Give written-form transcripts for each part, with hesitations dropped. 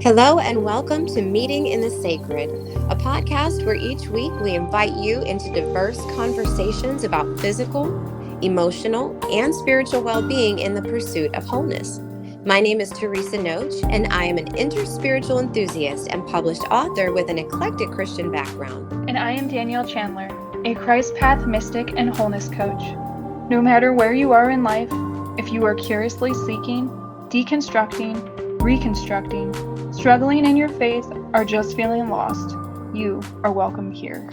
Hello and welcome to Meeting in the Sacred, a podcast where each week we invite you into diverse conversations about physical, emotional, and spiritual well-being in the pursuit of wholeness. My name is Teresa Noach, and I am an interspiritual enthusiast and published author with an eclectic Christian background. And I am Danielle Chandler, a Christ Path mystic and wholeness coach. No matter where you are in life, if you are curiously seeking, deconstructing, reconstructing, struggling in your faith, or just feeling lost, you are welcome here.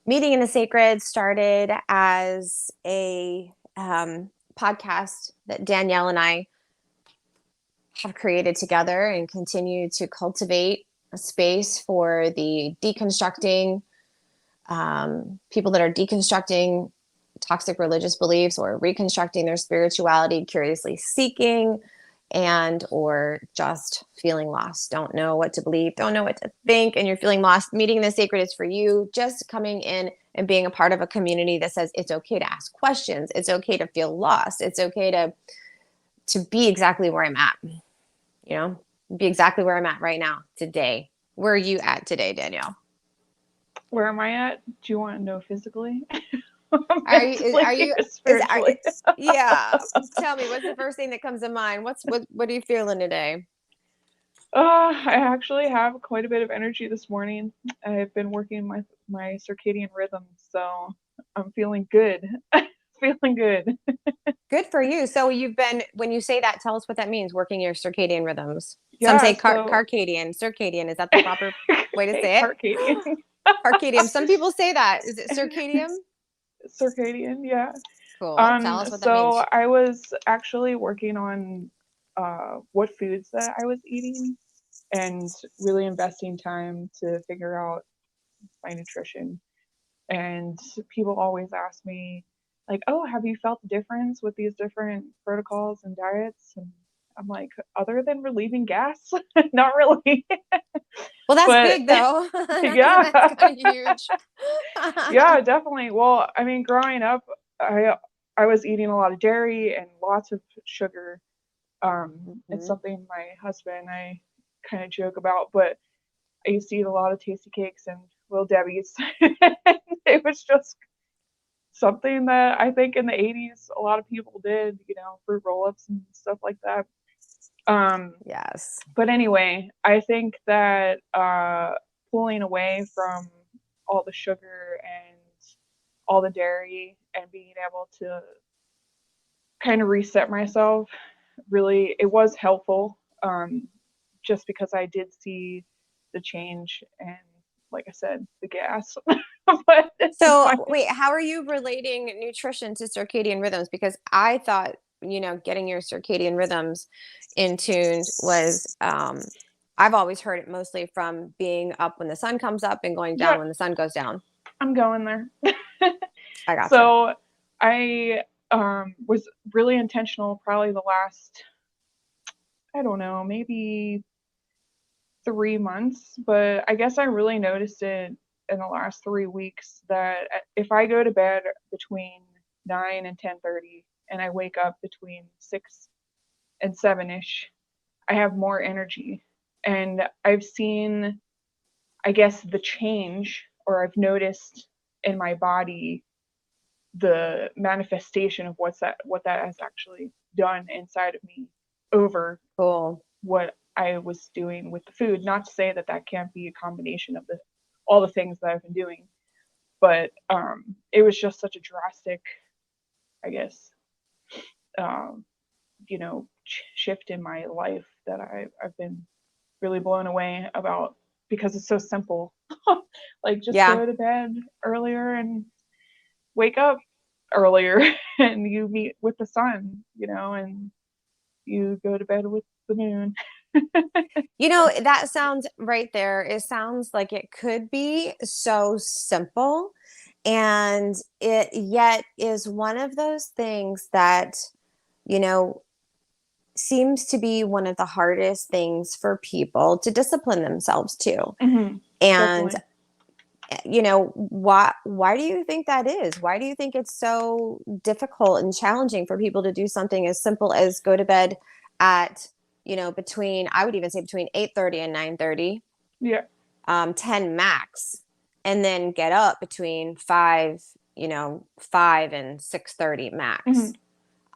Meeting in the Sacred started as a podcast that Danielle and I have created together and continue to cultivate a space for the deconstructing people that are deconstructing toxic religious beliefs or reconstructing their spirituality, curiously seeking, and or just feeling lost, don't know what to believe, don't know what to think, and you're feeling lost. Meeting in the Sacred is for you. Just coming in and being a part of a community that says it's okay to ask questions, it's okay to feel lost, it's okay to be exactly where I'm at, be exactly where I'm at right now today. Where are you at today, Danielle? Where am I at? Do you want to know physically? Are you spiritually? Yeah, tell me, what's the first thing that comes to mind? What are you feeling today? I actually have quite a bit of energy this morning. I've been working my circadian rhythm, so I'm feeling good. Feeling good. Good for you. So when you say that, tell us what that means, working your circadian rhythms. Some Yeah, say so circadian. Is that the proper way to say it? Carcadian. Carcadium. Some people say that. Is it circadium? Circadian, yeah. Cool. Tell us what that means. So I was actually working on what foods that I was eating and really investing time to figure out my nutrition. And people always ask me, like, oh, have you felt the difference with these different protocols and diets? And I'm like, other than relieving gas, not really. Well, that's But big though. yeah, That's kind of huge. yeah, definitely. Well, I mean, growing up, I was eating a lot of dairy and lots of sugar. It's Mhm. something my husband and I kind of joke about, but I used to eat a lot of tasty cakes and Little Debbie's. It was just something that I think in the 80s a lot of people did, fruit roll-ups and stuff like that. Yes. But anyway, I think that pulling away from all the sugar and all the dairy and being able to kind of reset myself, really, it was helpful, just because I did see the change and, like I said, the gas. But it's So fine. wait, how are you relating nutrition to circadian rhythms? Because I thought, getting your circadian rhythms in tuned was, I've always heard it mostly from being up when the sun comes up and going Yeah, down when the sun goes down. I'm going there. I gotcha. So I was really intentional probably the last, I don't know, maybe 3 months, but I guess I really noticed it in the last 3 weeks that if I go to bed between 9 and 10:30 and I wake up between 6 and 7ish, I have more energy. And I've seen, I guess, the change, or I've noticed in my body the manifestation of what that has actually done inside of me over Cool. what I was doing with the food. Not to say that that can't be a combination of all the things that I've been doing, but it was just such a drastic, I guess, um, shift in my life that I've been really blown away about, because it's so simple. Like, just Yeah. go to bed earlier and wake up earlier and you meet with the sun, and you go to bed with the moon. That sounds right there. It sounds like it could be so simple. And it yet is one of those things that, you know, seems to be one of the hardest things for people to discipline themselves to. Mm-hmm. And Definitely. why do you think that is? Why do you think it's so difficult and challenging for people to do something as simple as go to bed at between, I would even say between 8:30 and 9:30, Yeah. 10 max, and then get up between 5 and 6:30 Hmm. max.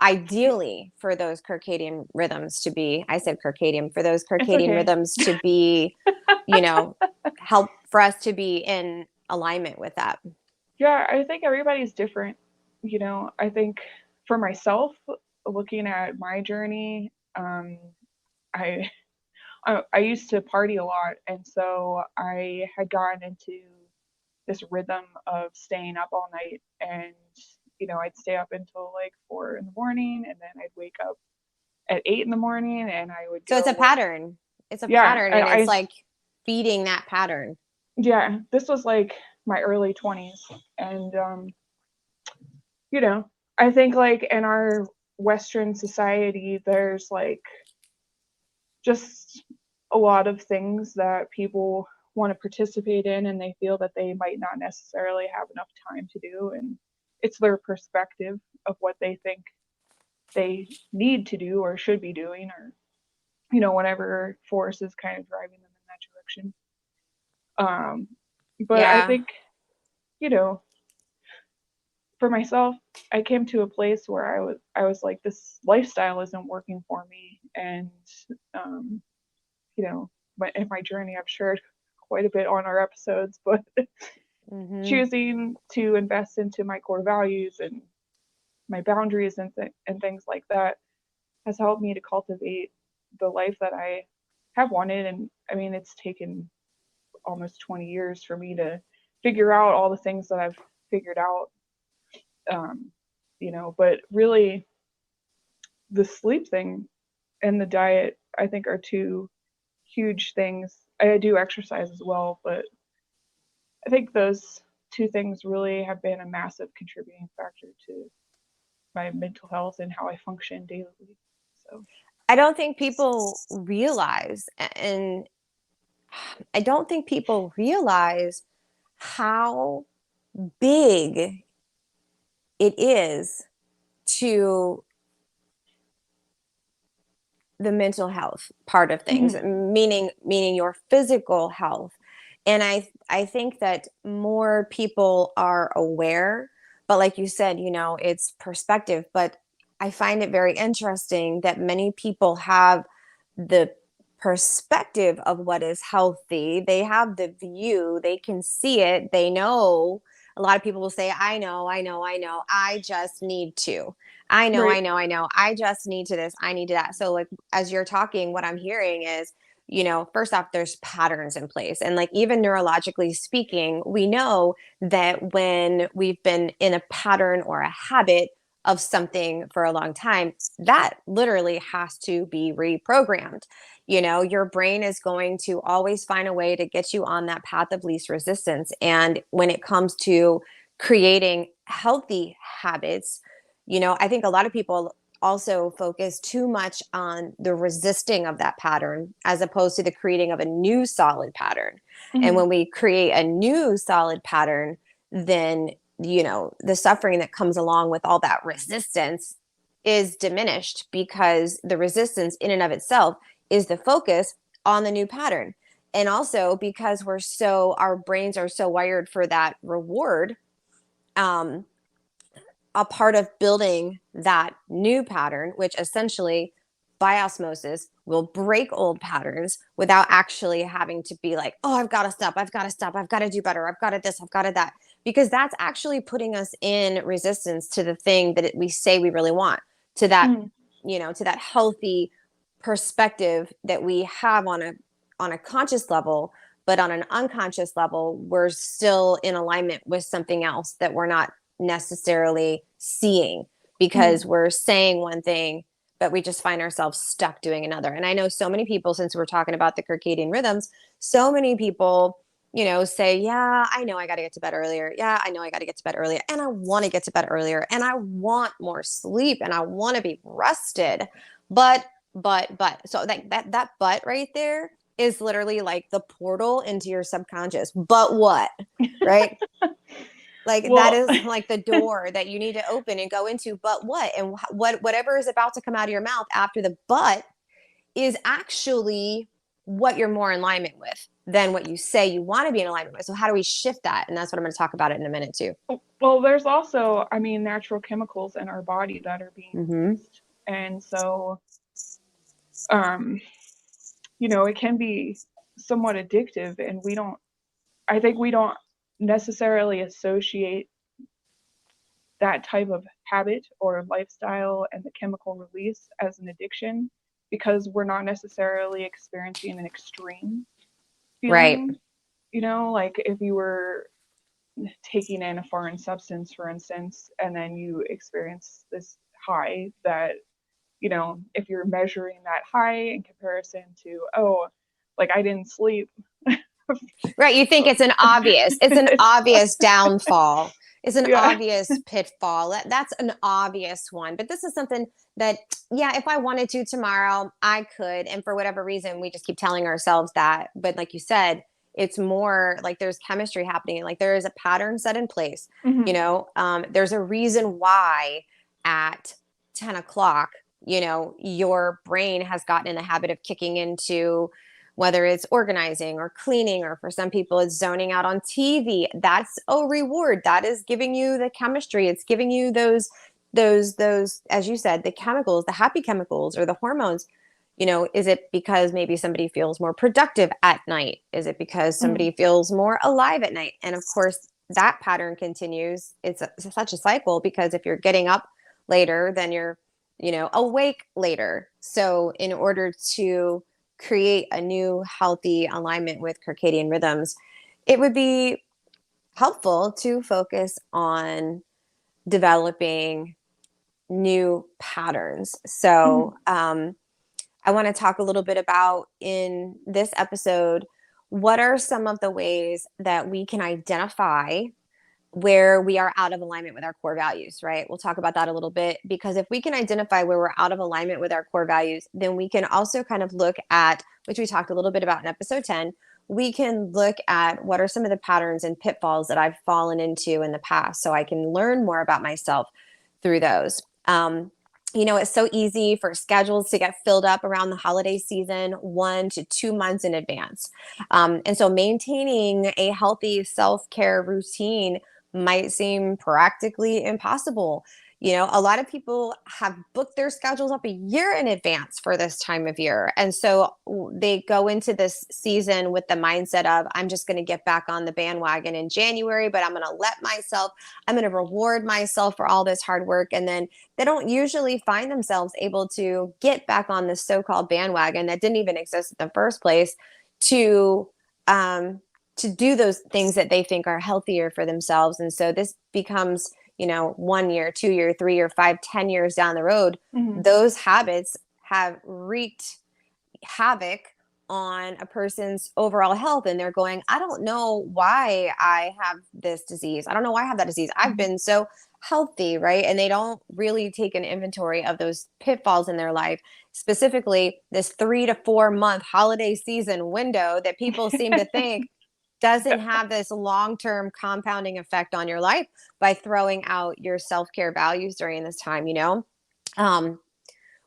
Ideally, for those circadian rhythms to be, I said circadian, for those It's circadian okay. rhythms to be, you know, help for us to be in alignment with that. Yeah, I think everybody's different. I think for myself, looking at my journey, I I used to party a lot, and so I had gotten into this rhythm of staying up all night, and I'd stay up until like 4 in the morning, and then I'd wake up at 8 in the morning, and I would So it's go a work. pattern. It's a Yeah, pattern, and and it's like feeding that pattern. yeah, this was like my early 20s, and you know, I think like in our Western society, there's like just a lot of things that people want to participate in, and they feel that they might not necessarily have enough time to do, and it's their perspective of what they think they need to do or should be doing, or whatever force is kind of driving them in that direction. um but I Yeah. think, you know for myself, I came to a place where I was like, this lifestyle isn't working for me, and um, in my journey, I've shared quite a bit on our episodes, but Hmm. choosing to invest into my core values and my boundaries and things like that has helped me to cultivate the life that I have wanted. And I mean, it's taken almost 20 years for me to figure out all the things that I've figured out. Um, but really, the sleep thing and the diet, I think, are two huge things. I do exercise as well, but I think those two things really have been a massive contributing factor to my mental health and how I function daily. So, I don't think people realize, and I don't think people realize how big it is to the mental health part of things, mhm, meaning your physical health. And I think that more people are aware, but like you said, it's perspective. But I find it very interesting that many people have the perspective of what is healthy. They have the view, they can see it, they know. A lot of people will say, I know, I just need to. I know, I right. know, I know. I just need to this, I need to that. So, like, as you're talking, what I'm hearing is, first off, there's patterns in place. And, like, even neurologically speaking, we know that when we've been in a pattern or a habit of something for a long time, that literally has to be reprogrammed. Your brain is going to always find a way to get you on that path of least resistance. And when it comes to creating healthy habits, I think a lot of people also focus too much on the resisting of that pattern as opposed to the creating of a new solid pattern. And Mhm, when we create a new solid pattern, then, the suffering that comes along with all that resistance is diminished, because the resistance in and of itself is the focus on the new pattern. And also because our brains are so wired for that reward, um, a part of building that new pattern, which essentially by osmosis will break old patterns without actually having to be like, oh, I've got to stop, I've got to stop, I've got to do better, I've got to this, I've got to that. Because that's actually putting us in resistance to the thing that we say we really want, to that, mhm, to that healthy perspective that we have on a conscious level. But on an unconscious level, we're still in alignment with something else that we're not necessarily seeing, mhm. because we're saying one thing, but we just find ourselves stuck doing another. And I know so many people, since we're talking about the circadian rhythms, so many people, say, yeah, I know I got to get to bed earlier. Yeah, I know I got to get to bed earlier. And I want to get to bed earlier. And I want more sleep. And I want to be rested. But. So that but right there is literally like the portal into your subconscious. But what? Right? Like, that Well, is like the door that you need to open and go into. But what? And whatever is about to come out of your mouth after the but is actually what you're more in alignment with than what you say you want to be in alignment with. So how do we shift that? And that's what I'm going to talk about it in a minute too. Well, there's also, I mean, natural chemicals in our body that are being released. And so, you know, it can be somewhat addictive, and I think we don't necessarily associate that type of habit or lifestyle and the chemical release as an addiction because we're not necessarily experiencing an extreme feeling. Right. You know, like if you were taking in a foreign substance, for instance, and then you experience this high that, you know, if you're measuring that high in comparison to, oh, like I didn't sleep. Right. You think it's an obvious downfall. It's an Yeah. obvious pitfall. That's an obvious one. But this is something that, yeah, if I wanted to tomorrow, I could. And for whatever reason, we just keep telling ourselves that. But like you said, it's more like there's chemistry happening. Like there is a pattern set in place. Mm-hmm. There's a reason why at 10 o'clock, your brain has gotten in the habit of kicking into, whether it's organizing or cleaning, or for some people it's zoning out on TV. That's a reward. That is giving you the chemistry. It's giving you those, as you said, the chemicals, the happy chemicals or the hormones. Is it because maybe somebody feels more productive at night? Is it because somebody feels more alive at night? And of course, that pattern continues. It's such a cycle, because if you're getting up later, then you're, awake later. So in order to create a new healthy alignment with circadian rhythms, it would be helpful to focus on developing new patterns. So I want to talk a little bit about, in this episode, what are some of the ways that we can identify where we are out of alignment with our core values, right? We'll talk about that a little bit, because if we can identify where we're out of alignment with our core values, then we can also kind of look at, which we talked a little bit about in episode 10, we can look at what are some of the patterns and pitfalls that I've fallen into in the past, so I can learn more about myself through those. It's so easy for schedules to get filled up around the holiday season 1 to 2 months in advance. And so maintaining a healthy self-care routine might seem practically impossible. A lot of people have booked their schedules up a year in advance for this time of year. And so they go into this season with the mindset of, I'm just going to get back on the bandwagon in January, but I'm going to reward myself for all this hard work. And then they don't usually find themselves able to get back on this so-called bandwagon that didn't even exist in the first place, to do those things that they think are healthier for themselves. And so this becomes, 1 year, 2 year, 3 year, 5, 10 years down the road, those habits have wreaked havoc on a person's overall health. And they're going, I don't know why I have this disease. I don't know why I have that disease. I've been so healthy, right? And they don't really take an inventory of those pitfalls in their life, specifically this 3 to 4 month holiday season window that people seem to think doesn't have this long-term compounding effect on your life by throwing out your self-care values during this time.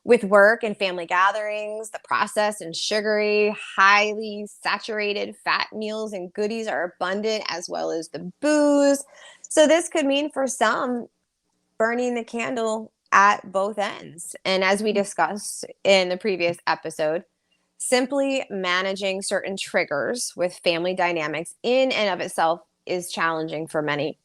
With work and family gatherings, the processed and sugary, highly saturated fat meals and goodies are abundant, as well as the booze. So this could mean for some burning the candle at both ends. And as we discussed in the previous episode, simply managing certain triggers with family dynamics in and of itself is challenging for many.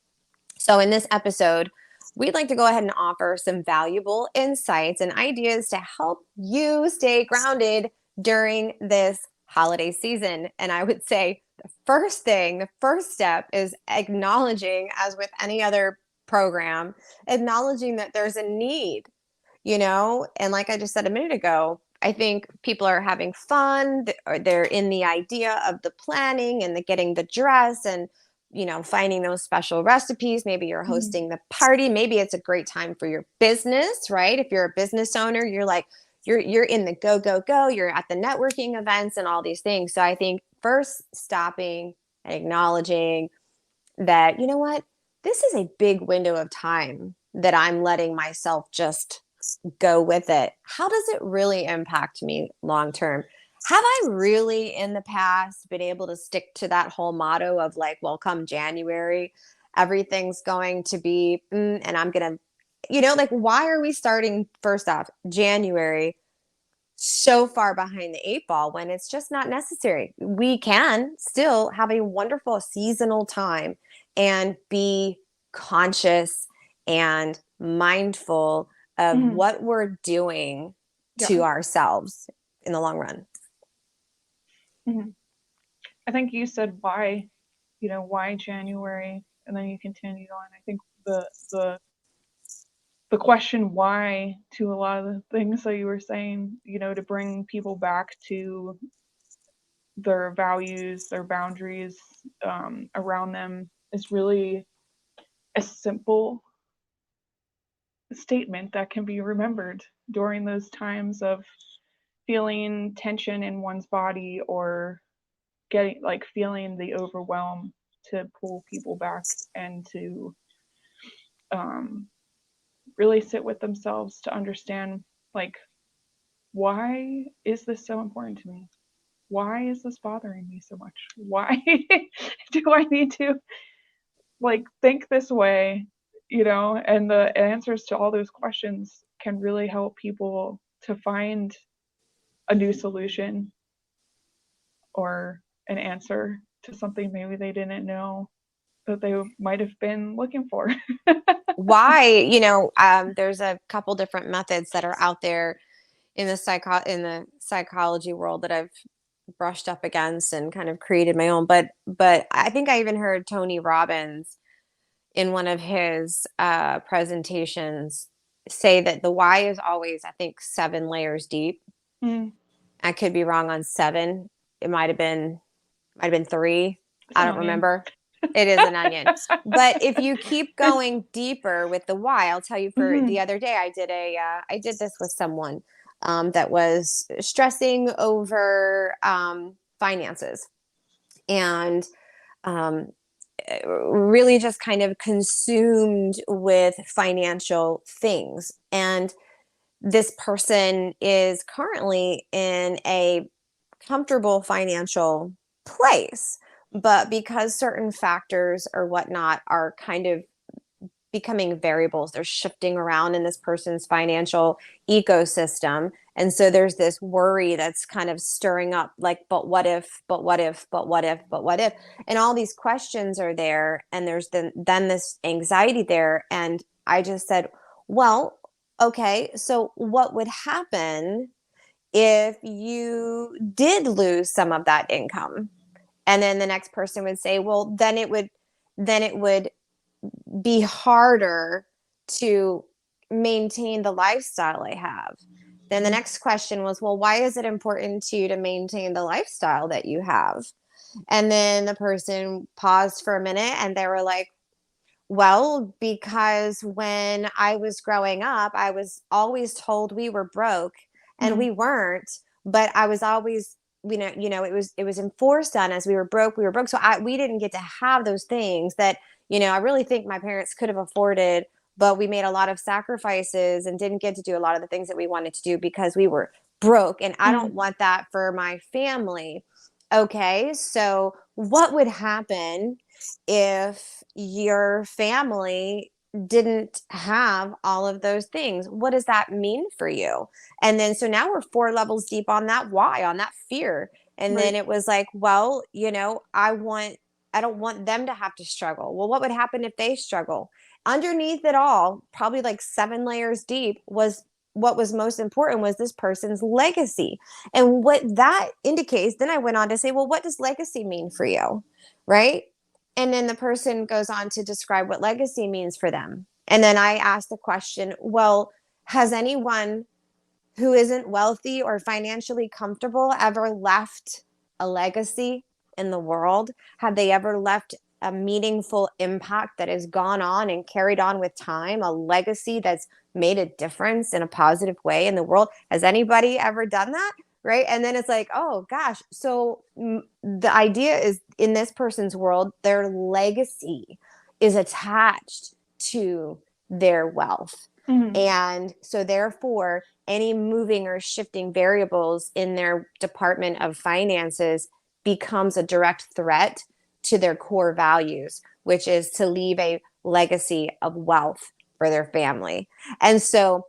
So in this episode, we'd like to go ahead and offer some valuable insights and ideas to help you stay grounded during this holiday season. And I would say the first step is acknowledging, as with any other program, acknowledging that there's a need, and like I just said a minute ago, I think people are having fun, or they're in the idea of the planning and the getting the dress and, finding those special recipes. Maybe you're hosting the party. Maybe it's a great time for your business, right? If you're a business owner, you're like, you're in the go, go, go. You're at the networking events and all these things. So I think first stopping and acknowledging that, you know what, this is a big window of time that I'm letting myself just go with it. How does it really impact me long term? Have I really in the past been able to stick to that whole motto of like, well, come January, everything's going to be, and I'm going to, like, why are we starting first off January so far behind the eight ball when it's just not necessary? We can still have a wonderful seasonal time and be conscious and mindful of Mhm. what we're doing Yeah. to ourselves in the long run. Mhm. I think you said why, why January, and then you continued on. I think the question why to a lot of the things that you were saying, to bring people back to their values, their boundaries around them is really a simple statement that can be remembered during those times of feeling tension in one's body or getting like feeling the overwhelm, to pull people back and to um, really sit with themselves to understand, like, why is this so important to me? Why is this bothering me so much? Why do I need to like think this way? And the answers to all those questions can really help people to find a new solution or an answer to something maybe they didn't know that they might have been looking for. Why, there's a couple different methods that are out there in the psychology world that I've brushed up against and kind of created my own. But I think I even heard Tony Robbins in one of his presentations say that the why is always, I think, 7 layers deep. Mm, I could be wrong on 7. It might have been 3. it's I an don't onion. remember. It is an onion. But if you keep going deeper with the why, I'll tell you, for Mm-hmm. the other day, I did this with someone that was stressing over finances and um, really just kind of consumed with financial things. And this person is currently in a comfortable financial place. But because certain factors or whatnot are kind of becoming variables, they're shifting around in this person's financial ecosystem. And so there's this worry that's kind of stirring up, like, but what if, but what if, but what if, but what if? And all these questions are there. And there's then this anxiety there. And I just said, well, okay, so what would happen if you did lose some of that income? And then the next person would say, well, then it would be harder to maintain the lifestyle I have. Then the next question was, well, why is it important to you to maintain the lifestyle that you have? And then the person paused for a minute and they were like, well, because when I was growing up, I was always told we were broke, and Mm-hmm. we weren't, but I was always, it was enforced on us. We were broke. So we didn't get to have those things that, I really think my parents could have afforded, but we made a lot of sacrifices and didn't get to do a lot of the things that we wanted to do because we were broke. And I Mm-hmm. don't want that for my family. Okay. So what would happen if your family didn't have all of those things? What does that mean for you? And then so now we're 4 levels deep on that why, on that fear. And then Right. it was like, well, I don't want them to have to struggle. Well, what would happen if they struggle? Underneath it all, probably like 7 layers deep, was what was most important was this person's legacy. And what that indicates, then I went on to say, well, what does legacy mean for you? Right? And then the person goes on to describe what legacy means for them. And then I asked the question, well, has anyone who isn't wealthy or financially comfortable ever left a legacy in the world? Have they ever left a meaningful impact that has gone on and carried on with time, a legacy that's made a difference in a positive way in the world? Has anybody ever done that? Right. And then it's like, oh gosh. So the idea is, in this person's world, their legacy is attached to their wealth. Mhm. And so therefore, any moving or shifting variables in their department of finances becomes a direct threat to their core values, which is to leave a legacy of wealth for their family. And so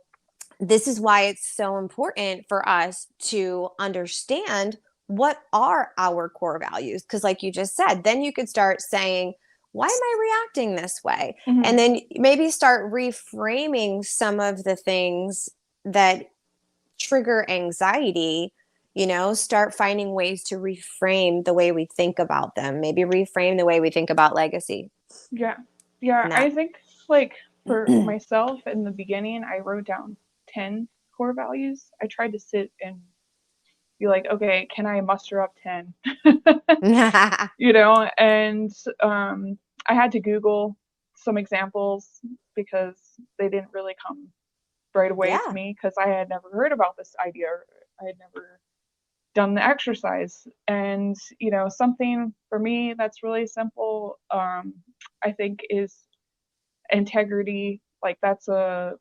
this is why it's so important for us to understand what are our core values. Because, like you just said, then you could start saying, why am I reacting this way? And Mhm. then maybe start reframing some of the things that trigger anxiety. Start finding ways to reframe the way we think about them, maybe reframe the way we think about legacy. Yeah. Yeah, And I that, think like for myself in the beginning, I wrote down 10 core values. I tried to sit and be like, okay, can I muster up 10? And I had to Google some examples because they didn't really come right away to yeah, me because I had never heard about this idea. Or I had never done the exercise. And, something for me that's really simple, I think, is integrity. Like, that's a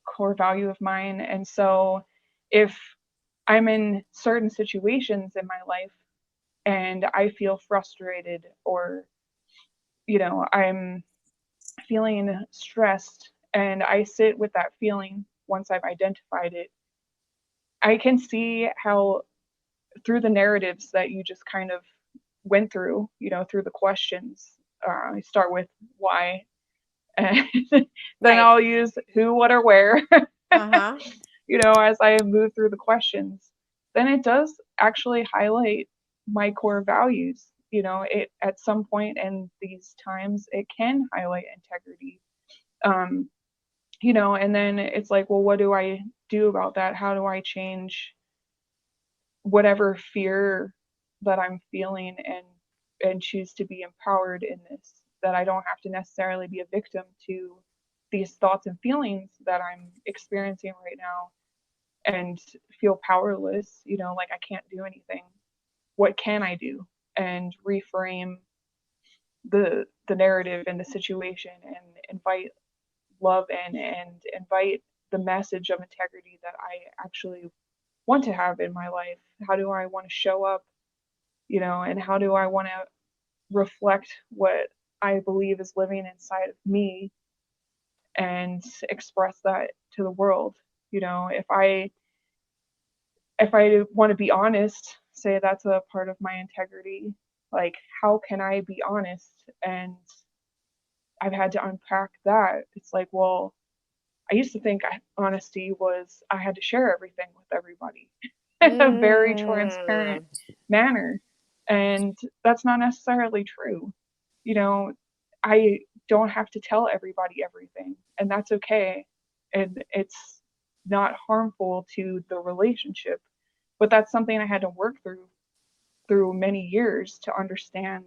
core value of mine. And so if I'm in certain situations in my life and I feel frustrated or, I'm feeling stressed and I sit with that feeling once I've identified it, I can see how through the narratives that you just kind of went through, through the questions, I start with why, and then right. I'll use who, what, or where, Uh-huh. as I move through the questions. Then it does actually highlight my core values. It at some point in these times, it can highlight integrity. Um, and then it's like, well, what do I do about that? How do I change whatever fear that I'm feeling and choose to be empowered in this, that I don't have to necessarily be a victim to these thoughts and feelings that I'm experiencing right now and feel powerless, like I can't do anything. What can I do? And reframe the narrative and the situation and invite love in and invite the message of integrity that I actually want to have in my life. How do I want to show up, and how do I want to reflect what I believe is living inside of me and express that to the world. If I want to be honest, say that's a part of my integrity, like how can I be honest? And I've had to unpack that. It's like, well, I used to think honesty was I had to share everything with everybody in a very transparent Mm. manner. And that's not necessarily true. You know, I don't have to tell everybody everything, and that's okay. And it's not harmful to the relationship. But that's something I had to work through many years to understand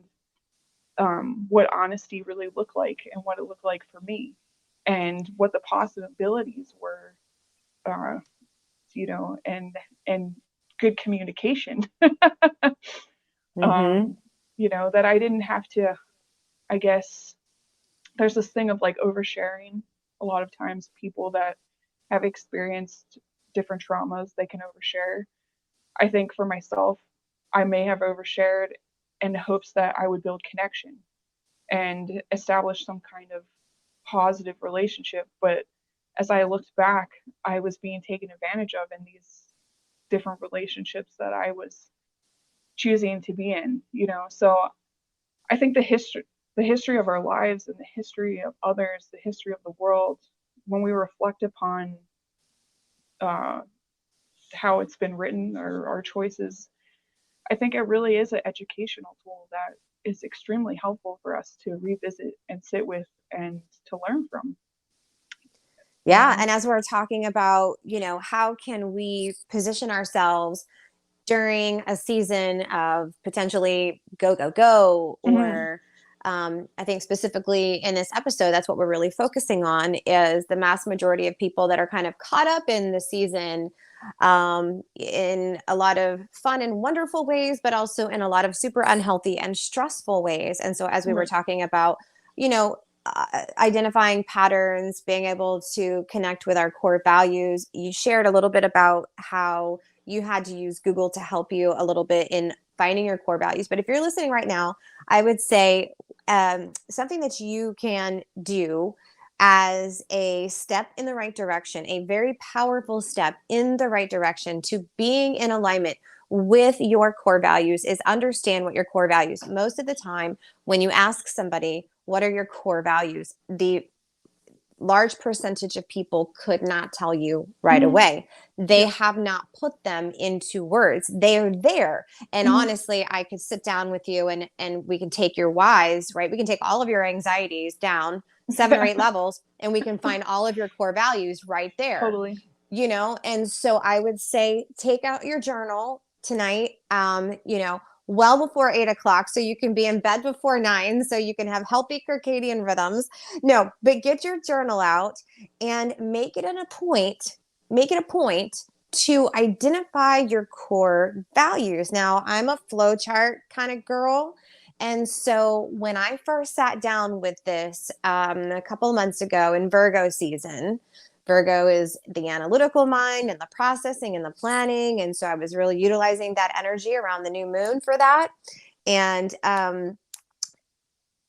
what honesty really looked like and what it looked like for me and what the possibilities were, uh, and good communication. Mm-hmm. um, that I didn't have to, I guess, there's this thing of like oversharing. A lot of times people that have experienced different traumas, they can overshare. I think for myself, I may have overshared in hopes that I would build connection and establish some kind of positive relationship. But as I looked back, I was being taken advantage of in these different relationships that I was choosing to be in, So I think the history of our lives and the history of others, the history of the world, when we reflect upon uh, how it's been written or our choices, I think it really is an educational tool that is extremely helpful for us to revisit and sit with and to learn from, you Yeah. know? And as we're talking about, how can we position ourselves during a season of potentially go, go, go, Mm-hmm. or I think specifically in this episode, that's what we're really focusing on is the mass majority of people that are kind of caught up in the season in a lot of fun and wonderful ways, but also in a lot of super unhealthy and stressful ways. And so, as we were Right. talking about, you know, identifying patterns, being able to connect with our core values. You shared a little bit about how you had to use Google to help you a little bit in finding your core values. But if you're listening right now, I would say something that you can do as a step in the right direction, a very powerful step in the right direction to being in alignment with your core values, is understand what your core values. Most of the time, when you ask somebody, what are your core values? The large percentage of people could not tell you right Mm-hmm. away. They Yeah. have not put them into words. They are there. And Mm-hmm. honestly, I could sit down with you and we can take your whys, right? We can take all of your anxieties down 7 or 8 levels and we can find all of your core values right there. Totally. And so I would say take out your journal tonight, well before 8 o'clock, so you can be in bed before 9, so you can have healthy circadian rhythms. No, but get your journal out and make it a point to identify your core values. Now, I'm a flowchart kind of girl. And so when I first sat down with this a couple of months ago in Virgo season, Virgo is the analytical mind and the processing and the planning. And so I was really utilizing that energy around the new moon for that. And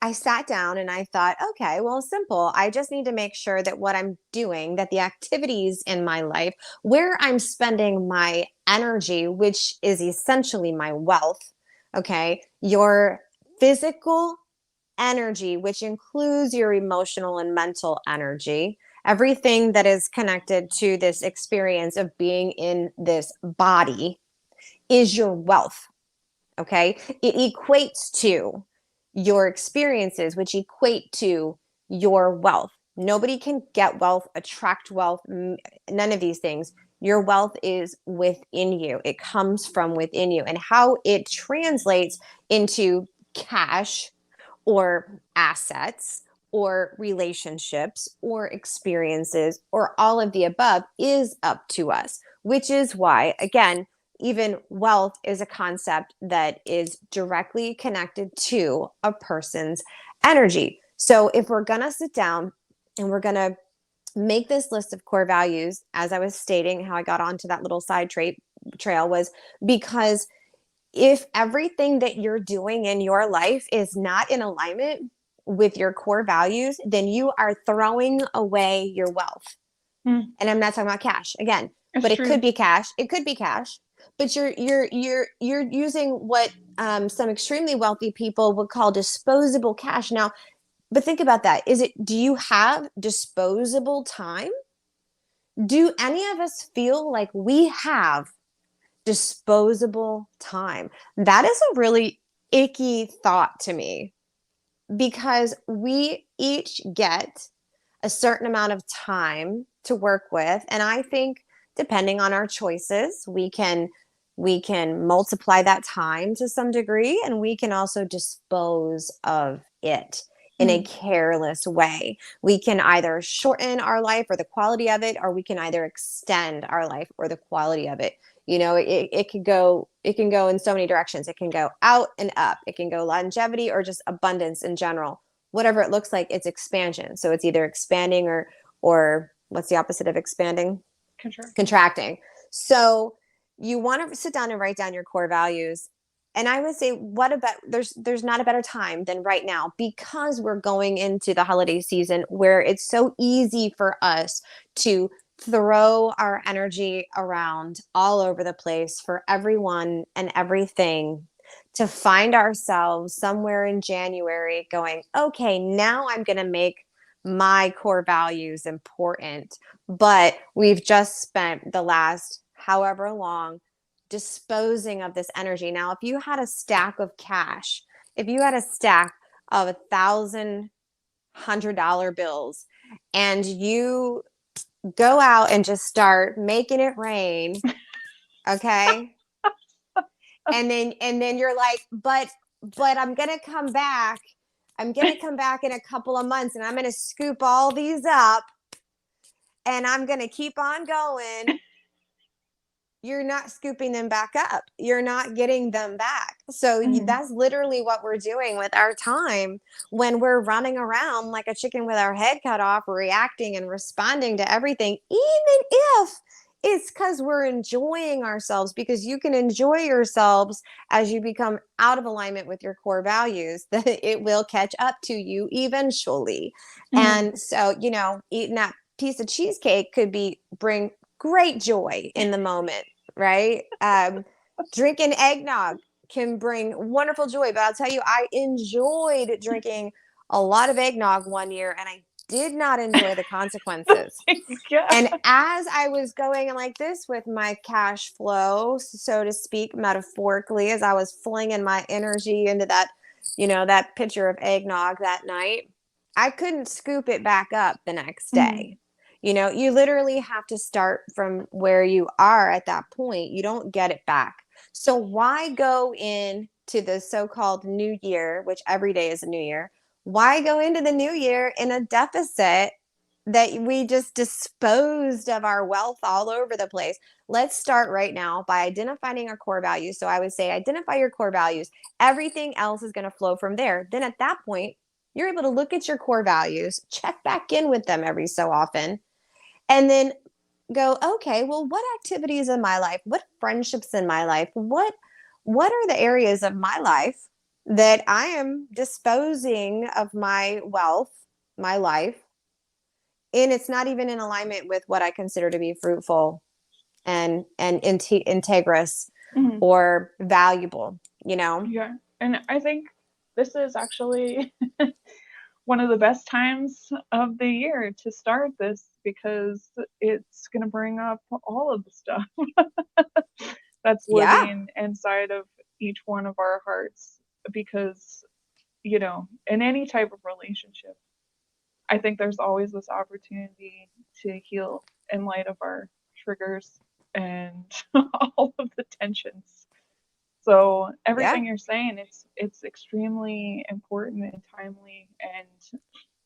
I sat down and I thought, okay, well, simple. I just need to make sure that what I'm doing, that the activities in my life, where I'm spending my energy, which is essentially my wealth, okay, your physical energy, which includes your emotional and mental energy, everything that is connected to this experience of being in this body is your wealth. Okay. It equates to your experiences, which equate to your wealth. Nobody can get wealth, attract wealth, none of these things. Your wealth is within you, it comes from within you. And how it translates into cash or assets or relationships or experiences or all of the above is up to us, which is why, again, even wealth is a concept that is directly connected to a person's energy. So if we're going to sit down and we're going to make this list of core values, as I was stating, how I got onto that little trail was because if everything that you're doing in your life is not in alignment with your core values, then you are throwing away your wealth. And I'm not talking about cash again, It's but it true. could be cash. It could be cash, but you're using what some extremely wealthy people would call disposable cash. Now, but think about that. Do you have disposable time? Do any of us feel like we have disposable time? That is a really icky thought to me because we each get a certain amount of time to work with, and I think depending on our choices, we can multiply that time to some degree, and we can also dispose of it in a careless way. We can either shorten our life or the quality of it, or we can either extend our life or the quality of it. It can go in so many directions. It can go out and up. It can go longevity or just abundance in general. Whatever it looks like, it's expansion. So it's either expanding or what's the opposite of expanding? Contracting. So you want to sit down and write down your core values. And I would say, what about there's not a better time than right now, because we're going into the holiday season where it's so easy for us to throw our energy around all over the place for everyone and everything, to find ourselves somewhere in January going, okay, now I'm going to make my core values important. But we've just spent the last however long disposing of this energy. Now, if you had a stack of cash, if you had a stack of $1,100 bills, and you go out and just start making it rain, okay? And then you're like, but I'm gonna come back. I'm gonna come back in a couple of months, and I'm gonna scoop all these up, and I'm gonna keep on going. you're not scooping them back up. You're not getting them back. So Mhm. that's literally what we're doing with our time when we're running around like a chicken with our head cut off, reacting and responding to everything, even if it's because we're enjoying ourselves, because you can enjoy yourselves as you become out of alignment with your core values, that it will catch up to you eventually. Mhm. And so, eating that piece of cheesecake could bring great joy in the moment, right? Drinking eggnog can bring wonderful joy. But I'll tell you, I enjoyed drinking a lot of eggnog one year, and I did not enjoy the consequences. Yeah. And as I was going like this with my cash flow, so to speak, metaphorically, as I was flinging my energy into that pitcher of eggnog that night, I couldn't scoop it back up the next Mhm. day. You literally have to start from where you are at that point. You don't get it back. So why go into the so-called new year, which every day is a new year? Why go into the new year in a deficit that we just disposed of our wealth all over the place? Let's start right now by identifying our core values. So I would say identify your core values. Everything else is going to flow from there. Then at that point, you're able to look at your core values, check back in with them every so often, and then go, okay, well, what activities in my life, what friendships in my life, what are the areas of my life that I am disposing of my wealth, my life, and it's not even in alignment with what I consider to be fruitful and integrous Mhm. or valuable, you know? Yeah. And I think this is actually one of the best times of the year to start this because it's going to bring up all of the stuff that's Yeah. living inside of each one of our hearts. Because, in any type of relationship, I think there's always this opportunity to heal in light of our triggers and all of the tensions. So Yeah. everything you're saying, it's extremely important and timely. And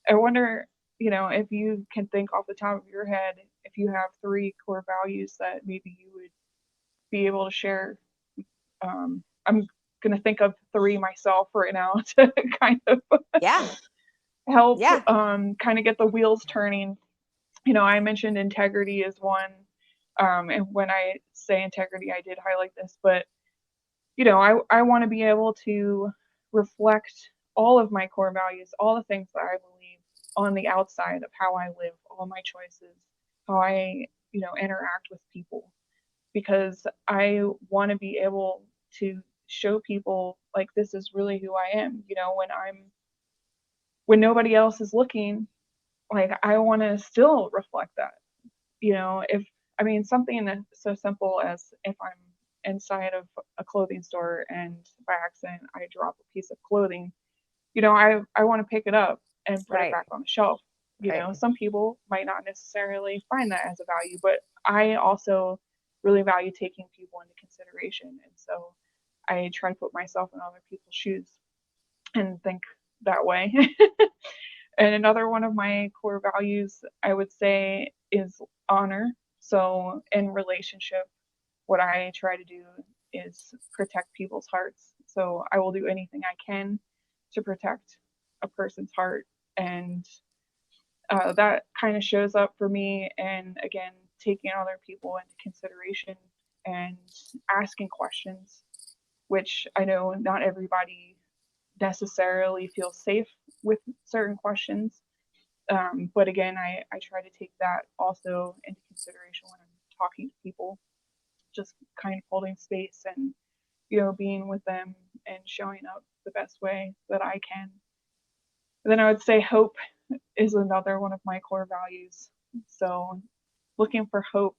I wonder, if you can think off the top of your head, if you have three core values that maybe you would be able to share. I'm gonna think of three myself right now to kind of Yeah. help Yeah. kind of get the wheels turning. I mentioned integrity is one. And when I say integrity, I did highlight this, but I want to be able to reflect all of my core values, all the things that I believe on the outside of how I live, all my choices, how I, interact with people, because I want to be able to show people like this is really who I am, when nobody else is looking, like I want to still reflect that. If I mean something so simple as if I'm inside of a clothing store and by accident I drop a piece of clothing, I want to pick it up and put it Right. back on the shelf. Right. Some people might not necessarily find that as a value, but I also really value taking people into consideration. And so I try to put myself in other people's shoes and think that way. And another one of my core values, I would say, is honor. So in relationship, what I try to do is protect people's hearts. So I will do anything I can to protect a person's heart. And that kind of shows up for me. And again, taking other people into consideration and asking questions, which I know not everybody necessarily feels safe with certain questions. But again, I try to take that also into consideration when I'm talking to people, just kind of holding space and, being with them and showing up the best way that I can. And then I would say hope is another one of my core values. So looking for hope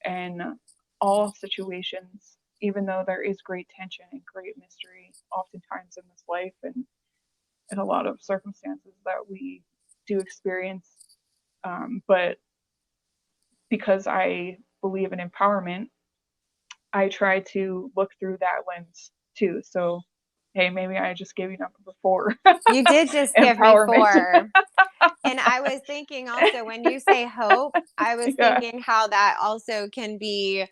in all situations, even though there is great tension and great mystery oftentimes in this life and in a lot of circumstances that we do experience. But because I believe in empowerment, I try to look through that lens too. So, hey, maybe I just gave you number 4. You did just give me Empowerment. 4. And I was thinking also when you say hope, I was Yeah. thinking how that also can be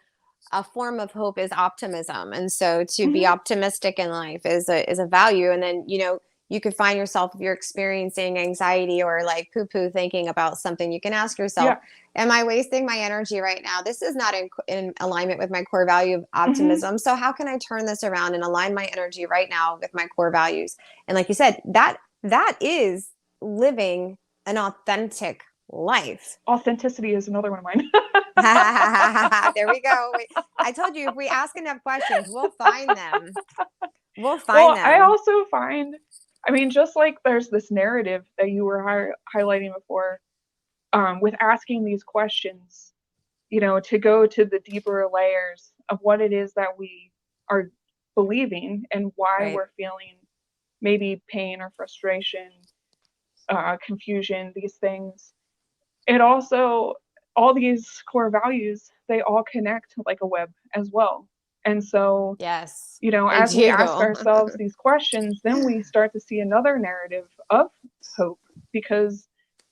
a form of hope is optimism. And so to be Hmm. optimistic in life is a value. And then, you could find yourself, if you're experiencing anxiety or like poo poo thinking about something, you can ask yourself, Yeah. am I wasting my energy right now? This is not in alignment with my core value of Hmm. optimism. So how can I turn this around and align my energy right now with my core values? And like you said, that is living an authentic life. Authenticity is another one of mine. There we go. I told you, if we ask enough questions, we'll find them. We'll find Well, I them. also find, I mean, just like there's this narrative that you were highlighting before, with asking these questions, to go to the deeper layers of what it is that we are believing and why Right. we're feeling maybe pain or frustration, confusion, these things. It also, all these core values, they all connect like a web as well. And so, Yes, they as we ask do. ourselves these questions, then we start to see another narrative of hope, because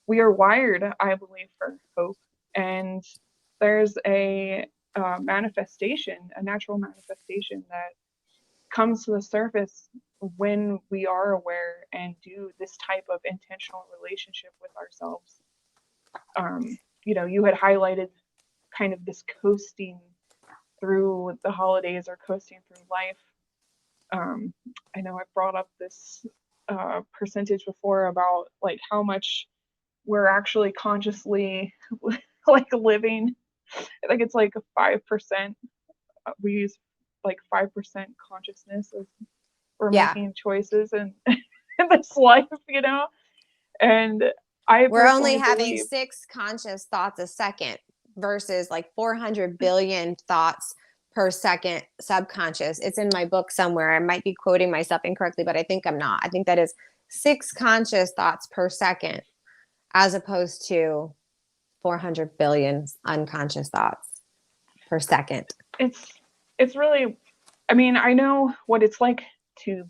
we are wired, I believe, for hope. And there's a natural manifestation that comes to the surface when we are aware and do this type of intentional relationship with ourselves. You had highlighted kind of this coasting through the holidays or coasting through life. I know I've brought up this percentage before about like how much we're actually consciously like living. I think it's like 5%. We use like 5% consciousness as we're Yeah. making choices in this life, And I We're only personally having believe, 6 conscious thoughts a second versus like 400 billion thoughts per second subconscious. It's in my book somewhere. I might be quoting myself incorrectly, but I think I'm not. I think that is 6 conscious thoughts per second as opposed to 400 billion unconscious thoughts per second. it's it's really, I mean, I know what it's like to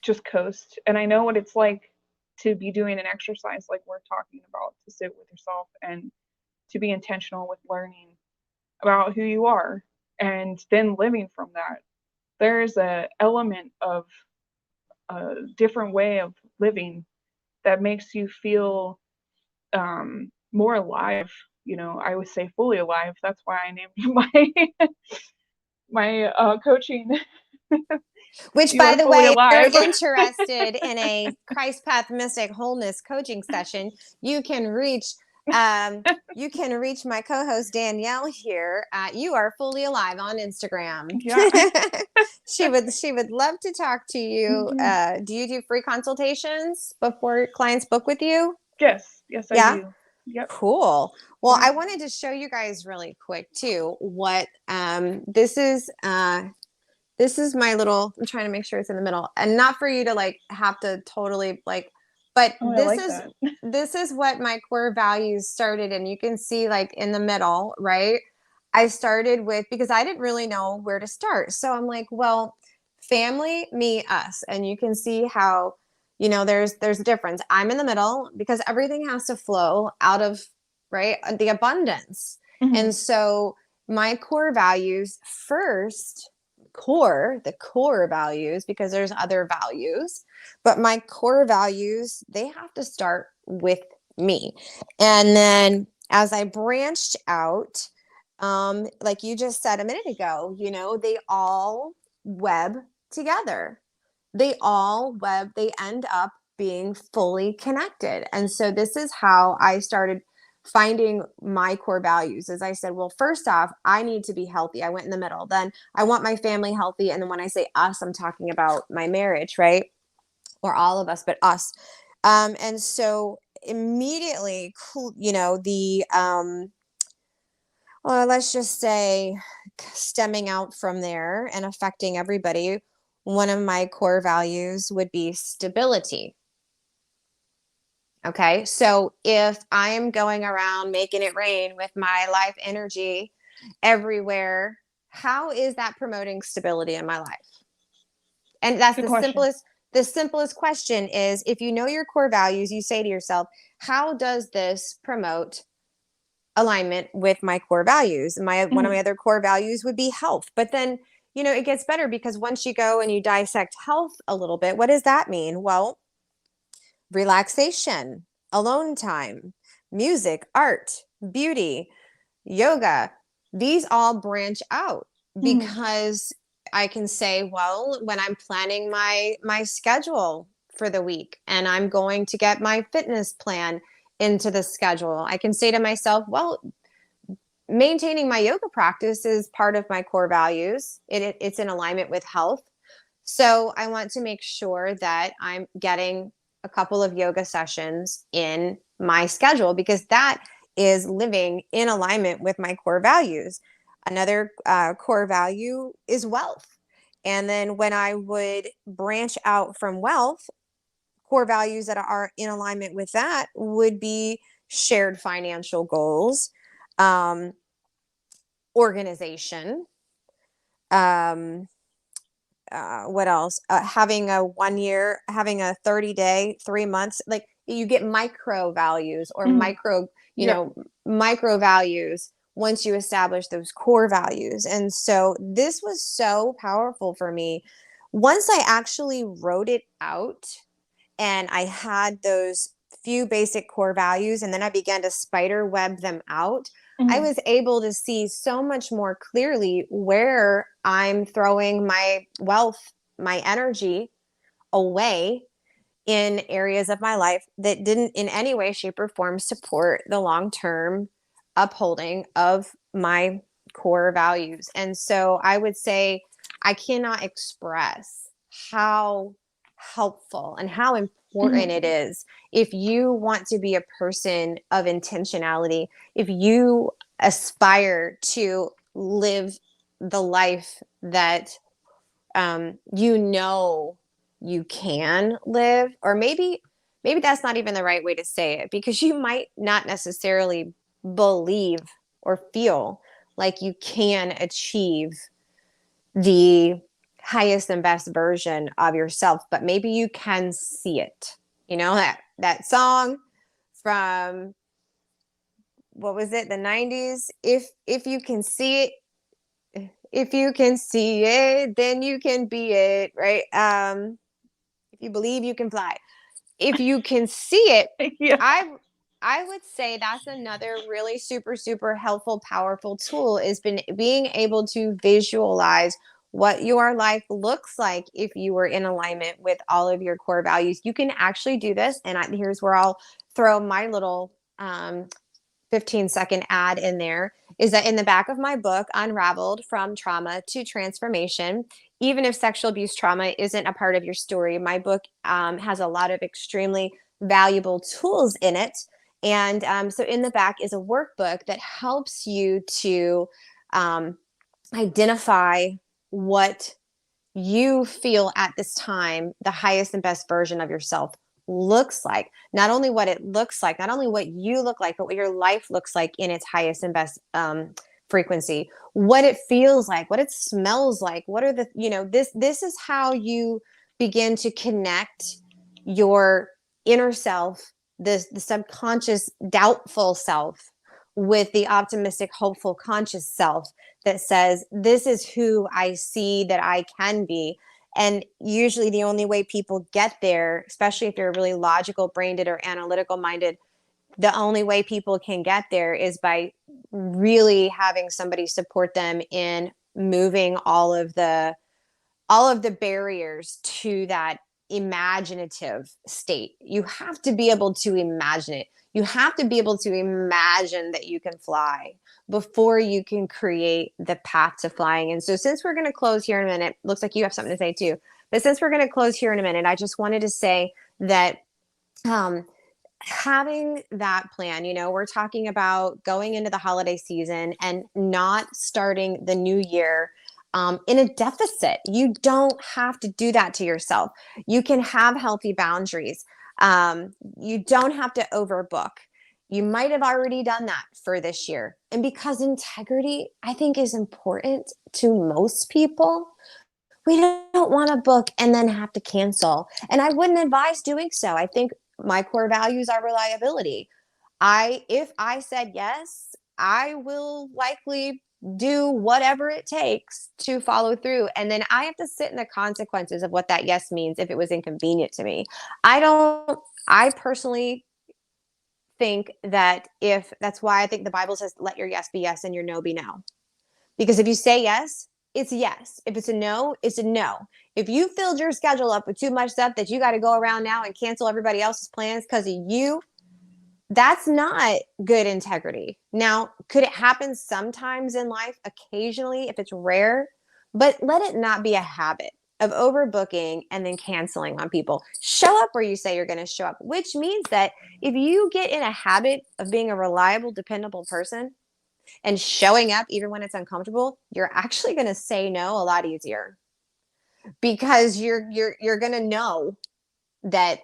just coast, and I know what it's like to be doing an exercise like we're talking about, to sit with yourself and to be intentional with learning about who you are and then living from that. There's a element of a different way of living that makes you feel more alive. I would say fully alive. That's why I named my coaching. Which, You by are the fully way, if alive. you're interested in a Christ Path Mystic Wholeness coaching session, you can reach my co-host Danielle here at You Are Fully Alive on Instagram. Yeah. She would love to talk to you. Mhm. Do you do free consultations before clients book with you? Yes, I Yeah. do. Yep. Cool. Well, Yeah. I wanted to show you guys really quick too what this is. This is my little, I'm trying to make sure it's in the middle, and not for you to like have to totally like, but Oh, I like that. this is what my core values started. And you can see like in the middle, right? I started with, because I didn't really know where to start. So I'm like, well, family, me, us. And you can see how, there's a difference. I'm in the middle because everything has to flow out of, right, the abundance. Hmm. And so my core values first, the core values, because there's other values, but my core values, they have to start with me. And then as I branched out, like you just said a minute ago, they all web together. They end up being fully connected. And so this is how I started finding my core values. As I said, well, first off, I need to be healthy. I went in the middle. Then I want my family healthy. And then when I say us, I'm talking about my marriage, right? Or all of us, but us. And so immediately, the well, let's just say, stemming out from there and affecting everybody, one of my core values would be stability. Okay. So if I am going around making it rain with my life energy everywhere, how is that promoting stability in my life? And that's Good question. the simplest question is, if you know your core values, you say to yourself, how does this promote alignment with my core values. One of Mhm. my other core values would be health. But then, it gets better because once you go and you dissect health a little bit, what does that mean? Well, relaxation, alone time, music, art, beauty, yoga, these all branch out Mhm. because I can say, well, when I'm planning my schedule for the week and I'm going to get my fitness plan into the schedule, I can say to myself, well, maintaining my yoga practice is part of my core values. It's in alignment with health. So I want to make sure that I'm getting a couple of yoga sessions in my schedule because that is living in alignment with my core values. Another core value is wealth. And then when I would branch out from wealth, core values that are in alignment with that would be shared financial goals, um, organization, um, what else? Having a 1 year, having a 30-day, 3 months, like you get micro values or Mhm. you Yep. know, micro values once you establish those core values. And so this was so powerful for me. Once I actually wrote it out and I had those few basic core values, and then I began to spider web them out, I Mhm. was able to see so much more clearly where I'm throwing my wealth, my energy away in areas of my life that didn't in any way, shape, or form support the long term upholding of my core values. And so I would say I cannot express how helpful and how important Mhm. it is if you want to be a person of intentionality, if you aspire to live the life that you can live, or maybe that's not even the right way to say it because you might not necessarily believe or feel like you can achieve the highest and best version of yourself, but maybe you can see it. That song from, what was it, the 90s? If you can see it, if you can see it, then you can be it, right? If you believe, you can fly. If you can see it, Yeah. I would say that's another really super super helpful powerful tool is being able to visualize what your life looks like if you were in alignment with all of your core values. You can actually do this, and here's where I'll throw my little 15-second ad in there, is that in the back of my book, Unraveled from Trauma to Transformation, even if sexual abuse trauma isn't a part of your story, my book has a lot of extremely valuable tools in it. And so in the back is a workbook that helps you to um, identify what you feel at this time the highest and best version of yourself looks like. Not only what it looks like, not only what you look like, but what your life looks like in its highest and best frequency, what it feels like, what it smells like, what are the, this is how you begin to connect your inner self, the subconscious doubtful self, with the optimistic hopeful conscious self that says, this is who I see that I can be. And usually, the only way people get there, especially if you're really logical brained or analytical minded, the only way people can get there is by really having somebody support them in moving all of the barriers to that imaginative state. You have to be able to imagine it. You have to be able to imagine that you can fly before you can create the path to flying. And so, since we're going to close here in a minute, looks like you have something to say too. But since we're going to close here in a minute, I just wanted to say that um, having that plan, we're talking about going into the holiday season and not starting the new year in a deficit. You don't have to do that to yourself. You can have healthy boundaries. You don't have to overbook. You might have already done that for this year. And because integrity, I think, is important to most people, we don't want to book and then have to cancel. And I wouldn't advise doing so. I think my core values are reliability. If I said yes, I will likely do whatever it takes to follow through. And then I have to sit in the consequences of what that yes means if it was inconvenient to me. I personally think that if that's why I think the Bible says, let your yes be yes and your no be no. Because if you say yes, it's yes. If it's a no, it's a no. If you filled your schedule up with too much stuff that you got to go around now and cancel everybody else's plans because of you, that's not good integrity. Now, could it happen sometimes in life, occasionally, if it's rare? But let it not be a habit of overbooking and then canceling on people. Show up where you say you're going to show up, which means that if you get in a habit of being a reliable, dependable person and showing up even when it's uncomfortable, you're actually going to say no a lot easier because you're going to know that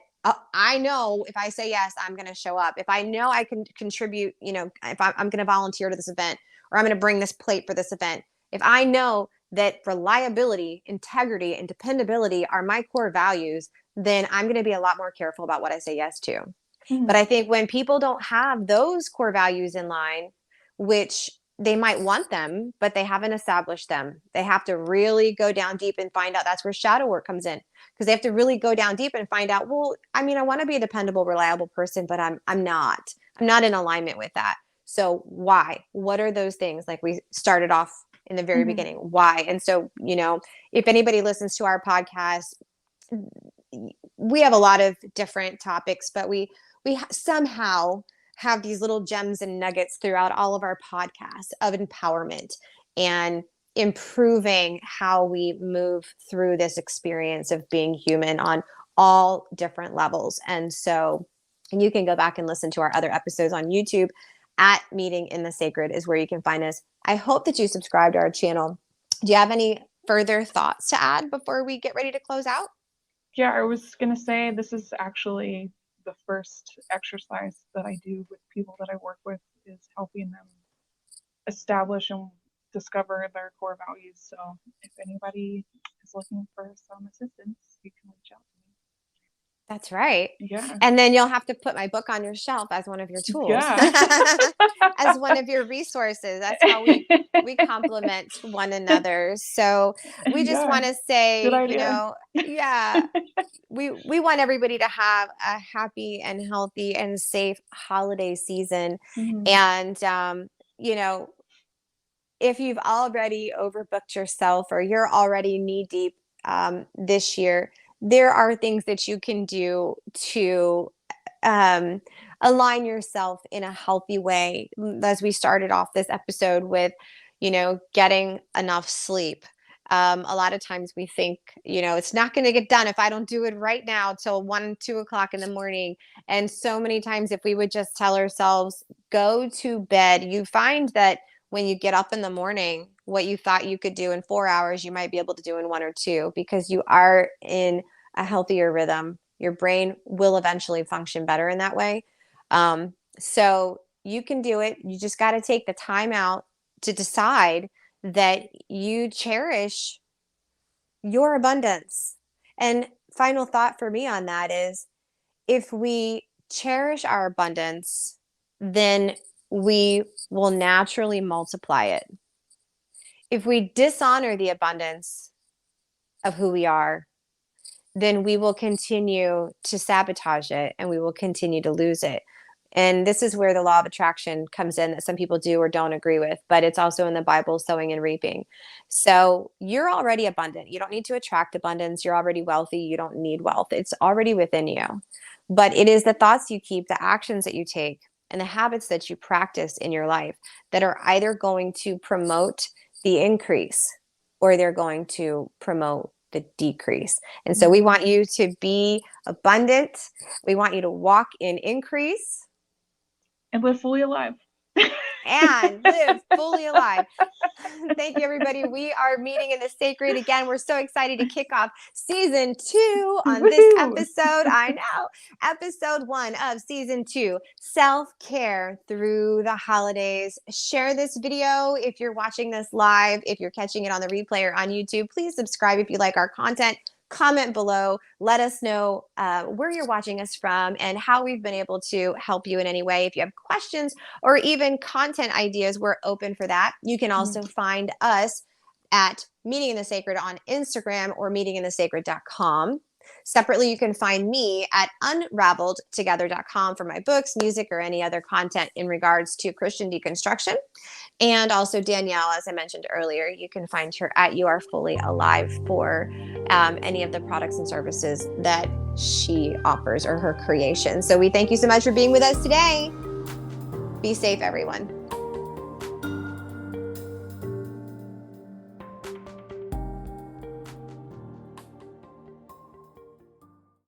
I know if I say yes, I'm going to show up. If I know I can contribute, if I'm going to volunteer to this event or I'm going to bring this plate for this event, if I know that reliability, integrity, and dependability are my core values, then I'm going to be a lot more careful about what I say yes to. But I think when people don't have those core values in line, which they might want them, but they haven't established them, they have to really go down deep and find out. That's where shadow work comes in, because they have to really go down deep and find out, well, I mean, I want to be a dependable, reliable person, but I'm not. I'm not in alignment with that. So why? What are those things? Like we started off in the very beginning. Why? And so, if anybody listens to our podcast, we have a lot of different topics, but we somehow have these little gems and nuggets throughout all of our podcasts of empowerment and improving how we move through this experience of being human on all different levels. And so you can go back and listen to our other episodes on YouTube at Meeting in the Sacred is where you can find us. I hope that you subscribe to our channel. Do you have any further thoughts to add before we get ready to close out? Yeah, I was going to say this is actually the first exercise that I do with people that I work with, is helping them establish and discover their core values. So if anybody is looking for some assistance, you can reach out to me. That's right. Yeah. And then you'll have to put my book on your shelf as one of your tools, Yeah. as one of your resources. That's how we complement one another. So we just want to say, good idea. we want everybody to have a happy and healthy and safe holiday season. And, if you've already overbooked yourself or you're already knee deep this year, there are things that you can do to align yourself in a healthy way. As we started off this episode with, getting enough sleep. A lot of times we think, it's not going to get done if I don't do it right now till 1-2 o'clock in the morning. And so many times, if we would just tell ourselves, go to bed, you find that when you get up in the morning, what you thought you could do in 4 hours, you might be able to do in 1 or 2, because you are in a healthier rhythm. Your brain will eventually function better in that way. So you can do it. You just got to take the time out to decide that you cherish your abundance. And final thought for me on that is, if we cherish our abundance, then we will naturally multiply it. If we dishonor the abundance of who we are, then we will continue to sabotage it and we will continue to lose it. And this is where the law of attraction comes in, that some people do or don't agree with, but it's also in the Bible, sowing and reaping. So you're already abundant. You don't need to attract abundance. You're already wealthy. You don't need wealth. It's already within you. But it is the thoughts you keep, the actions that you take, and the habits that you practice in your life that are either going to promote the increase or they're going to promote the decrease. And so we want you to be abundant. We want you to walk in increase and live fully alive. And live fully alive. Thank you, everybody. We are Meeting in the Sacred again. We're so excited to kick off season 2 on this episode. I know. Episode 1 of season 2, self-care through the holidays. Share this video if you're watching this live. If you're catching it on the replay or on YouTube, please subscribe if you like our content. comment below. Let us know where you're watching us from and how we've been able to help you in any way. If you have questions or even content ideas, we're open for that. You can also find us at Meeting in the Sacred on Instagram or meetinginthesacred.com. Separately, you can find me at unraveledtogether.com for my books, music, or any other content in regards to Christian deconstruction. And also Danielle, as I mentioned earlier, you can find her at You Are Fully Alive for any of the products and services that she offers or her creation. So we thank you so much for being with us today. Be safe, everyone.